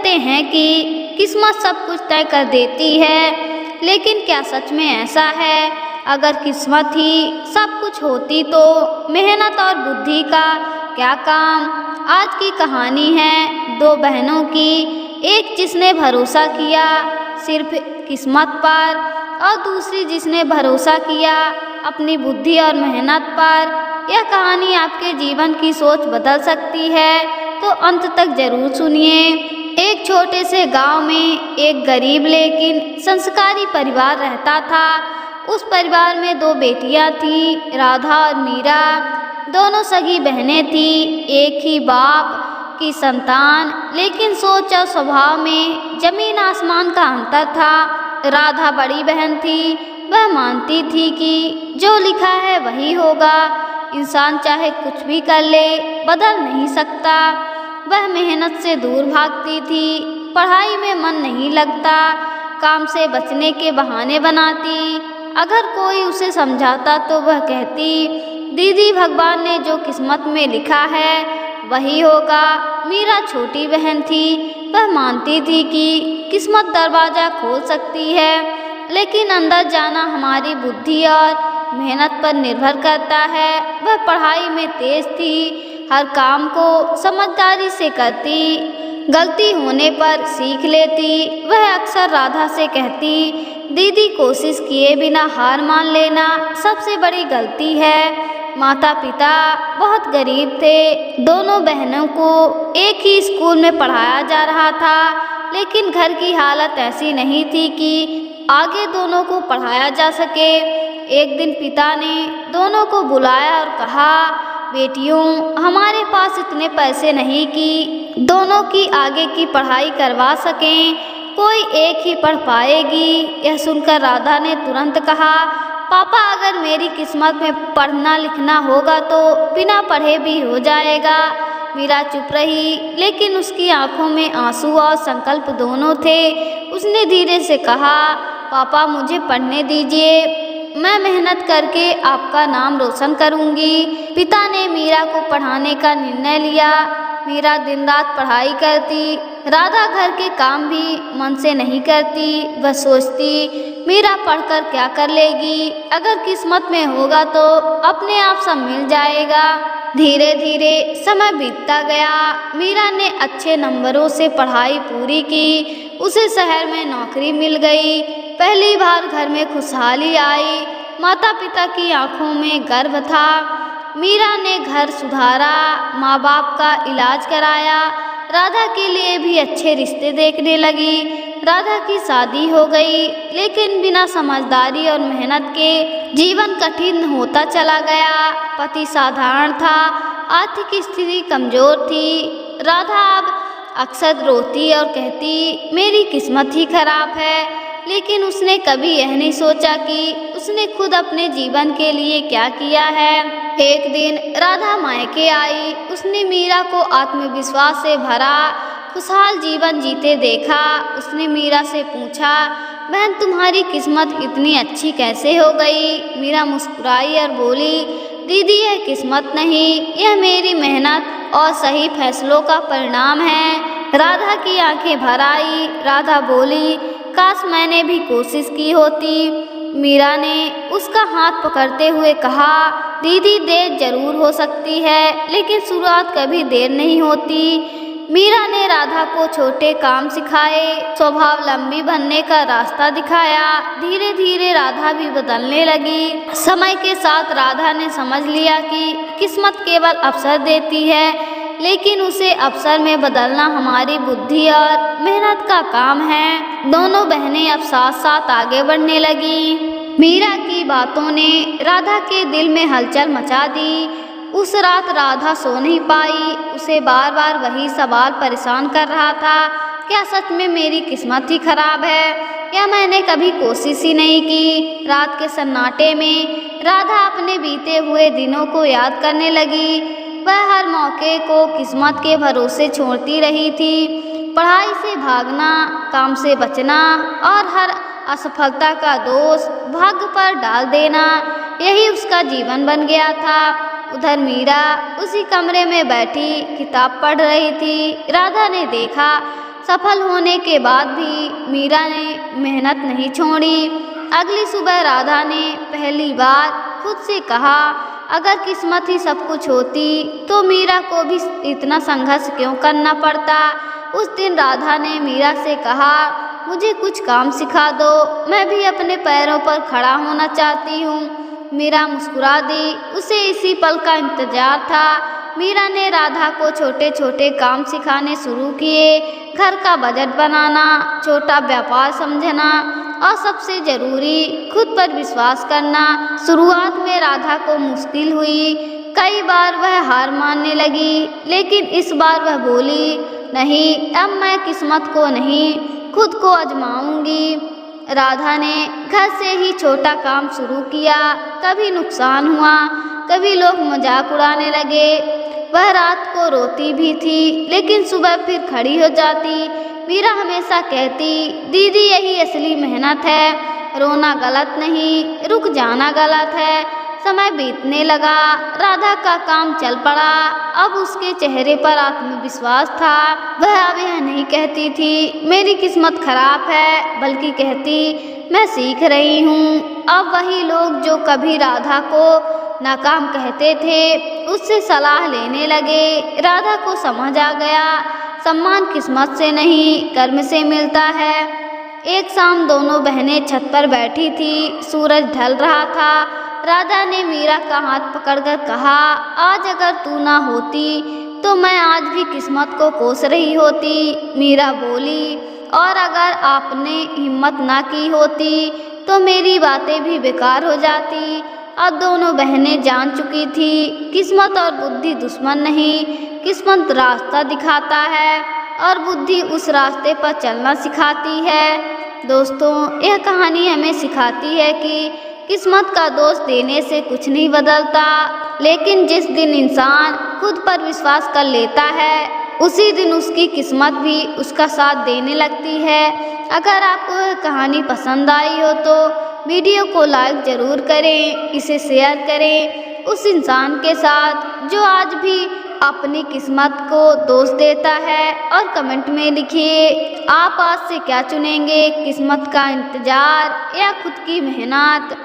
कहते हैं कि किस्मत सब कुछ तय कर देती है, लेकिन क्या सच में ऐसा है? अगर किस्मत ही सब कुछ होती तो मेहनत और बुद्धि का क्या काम? आज की कहानी है दो बहनों की, एक जिसने भरोसा किया सिर्फ किस्मत पर और दूसरी जिसने भरोसा किया अपनी बुद्धि और मेहनत पर। यह कहानी आपके जीवन की सोच बदल सकती है, तो अंत तक जरूर सुनिए। एक छोटे से गांव में एक गरीब लेकिन संस्कारी परिवार रहता था। उस परिवार में दो बेटियां थीं, राधा और मीरा। दोनों सगी बहनें थीं, एक ही बाप की संतान, लेकिन सोच और स्वभाव में जमीन आसमान का अंतर था। राधा बड़ी बहन थी, वह मानती थी कि जो लिखा है वही होगा, इंसान चाहे कुछ भी कर ले बदल नहीं सकता। वह मेहनत से दूर भागती थी, पढ़ाई में मन नहीं लगता, काम से बचने के बहाने बनाती। अगर कोई उसे समझाता तो वह कहती, दीदी भगवान ने जो किस्मत में लिखा है वही होगा। मीरा छोटी बहन थी, वह मानती थी कि किस्मत दरवाज़ा खोल सकती है, लेकिन अंदर जाना हमारी बुद्धि और मेहनत पर निर्भर करता है। वह पढ़ाई में तेज थी, हर काम को समझदारी से करती, गलती होने पर सीख लेती। वह अक्सर राधा से कहती, दीदी कोशिश किए बिना हार मान लेना सबसे बड़ी गलती है। माता पिता बहुत गरीब थे, दोनों बहनों को एक ही स्कूल में पढ़ाया जा रहा था, लेकिन घर की हालत ऐसी नहीं थी कि आगे दोनों को पढ़ाया जा सके। एक दिन पिता ने दोनों को बुलाया और कहा, बेटियों, हमारे पास इतने पैसे नहीं कि दोनों की आगे की पढ़ाई करवा सकें, कोई एक ही पढ़ पाएगी। यह सुनकर राधा ने तुरंत कहा, पापा, अगर मेरी किस्मत में पढ़ना लिखना होगा तो बिना पढ़े भी हो जाएगा। मीरा चुप रही, लेकिन उसकी आंखों में आंसू और संकल्प दोनों थे। उसने धीरे से कहा, पापा, मुझे पढ़ने दीजिए, मैं मेहनत करके आपका नाम रोशन करूंगी। पिता ने मीरा को पढ़ाने का निर्णय लिया। मीरा दिन रात पढ़ाई करती, राधा घर के काम भी मन से नहीं करती। वह सोचती, मीरा पढ़कर क्या कर लेगी, अगर किस्मत में होगा तो अपने आप सब मिल जाएगा। धीरे धीरे समय बीतता गया। मीरा ने अच्छे नंबरों से पढ़ाई पूरी की, उसे शहर में नौकरी मिल गई। पहली बार घर में खुशहाली आई, माता पिता की आंखों में गर्व था। मीरा ने घर सुधारा, माँ बाप का इलाज कराया, राधा के लिए भी अच्छे रिश्ते देखने लगी। राधा की शादी हो गई, लेकिन बिना समझदारी और मेहनत के जीवन कठिन होता चला गया। पति साधारण था, आर्थिक स्थिति कमजोर थी। राधा अब अक्सर रोती और कहती, मेरी किस्मत ही खराब है। लेकिन उसने कभी यह नहीं सोचा कि उसने खुद अपने जीवन के लिए क्या किया है। एक दिन राधा मायके आई, उसने मीरा को आत्मविश्वास से भरा खुशहाल जीवन जीते देखा। उसने मीरा से पूछा, बहन, तुम्हारी किस्मत इतनी अच्छी कैसे हो गई? मीरा मुस्कुराई और बोली, दीदी, यह किस्मत नहीं, यह मेरी मेहनत और सही फैसलों का परिणाम है। राधा की आंखें भर आई। राधा बोली, काश मैंने भी कोशिश की होती। मीरा ने उसका हाथ पकड़ते हुए कहा, दीदी, देर जरूर हो सकती है, लेकिन शुरुआत कभी देर नहीं होती। मीरा ने राधा को छोटे काम सिखाए, स्वावलंबी बनने का रास्ता दिखाया। धीरे धीरे राधा भी बदलने लगी। समय के साथ राधा ने समझ लिया कि किस्मत केवल अवसर देती है, लेकिन उसे अवसर में बदलना हमारी बुद्धि और मेहनत का काम है। दोनों बहनें अब साथ साथ आगे बढ़ने लगी। मीरा की बातों ने राधा के दिल में हलचल मचा दी। उस रात राधा सो नहीं पाई, उसे बार बार वही सवाल परेशान कर रहा था, क्या सच में मेरी किस्मत ही खराब है, या मैंने कभी कोशिश ही नहीं की। रात के सन्नाटे में राधा अपने बीते हुए दिनों को याद करने लगी। वह हर मौके को किस्मत के भरोसे छोड़ती रही थी। पढ़ाई से भागना, काम से बचना और हर असफलता का दोष भाग्य पर डाल देना, यही उसका जीवन बन गया था। उधर मीरा उसी कमरे में बैठी किताब पढ़ रही थी। राधा ने देखा सफल होने के बाद भी मीरा ने मेहनत नहीं छोड़ी। अगली सुबह राधा ने पहली बार खुद से कहा, अगर किस्मत ही सब कुछ होती तो मीरा को भी इतना संघर्ष क्यों करना पड़ता। उस दिन राधा ने मीरा से कहा, मुझे कुछ काम सिखा दो, मैं भी अपने पैरों पर खड़ा होना चाहती हूँ। मीरा मुस्कुरा दी, उसे इसी पल का इंतजार था। मीरा ने राधा को छोटे छोटे काम सिखाने शुरू किए, घर का बजट बनाना, छोटा व्यापार समझना और सबसे ज़रूरी खुद पर विश्वास करना। शुरुआत में राधा को मुश्किल हुई, कई बार वह हार मानने लगी, लेकिन इस बार वह बोली, नहीं, अब मैं किस्मत को नहीं खुद को आजमाऊंगी। राधा ने घर से ही छोटा काम शुरू किया। कभी नुकसान हुआ, कभी लोग मजाक उड़ाने लगे। वह रात को रोती भी थी, लेकिन सुबह फिर खड़ी हो जाती। मीरा हमेशा कहती, दीदी यही असली मेहनत है, रोना गलत नहीं, रुक जाना गलत है। समय बीतने लगा, राधा का काम चल पड़ा। अब उसके चेहरे पर आत्मविश्वास था। वह अब यह नहीं कहती थी मेरी किस्मत खराब है, बल्कि कहती, मैं सीख रही हूँ। अब वही लोग जो कभी राधा को नाकाम कहते थे, उससे सलाह लेने लगे। राधा को समझ आ गया, सम्मान किस्मत से नहीं कर्म से मिलता है। एक शाम दोनों बहनें छत पर बैठी थी, सूरज ढल रहा था। राधा ने मीरा का हाथ पकड़कर कहा, आज अगर तू ना होती तो मैं आज भी किस्मत को कोस रही होती। मीरा बोली, और अगर आपने हिम्मत ना की होती तो मेरी बातें भी बेकार हो जाती। अब दोनों बहनें जान चुकी थी, किस्मत और बुद्धि दुश्मन नहीं, किस्मत रास्ता दिखाता है और बुद्धि उस रास्ते पर चलना सिखाती है। दोस्तों, यह कहानी हमें सिखाती है कि किस्मत का दोष देने से कुछ नहीं बदलता, लेकिन जिस दिन इंसान खुद पर विश्वास कर लेता है, उसी दिन उसकी किस्मत भी उसका साथ देने लगती है। अगर आपको यह कहानी पसंद आई हो तो वीडियो को लाइक ज़रूर करें, इसे शेयर करें उस इंसान के साथ जो आज भी अपनी किस्मत को दोष देता है। और कमेंट में लिखिए, आप आज से क्या चुनेंगे, किस्मत का इंतज़ार या खुद की मेहनत।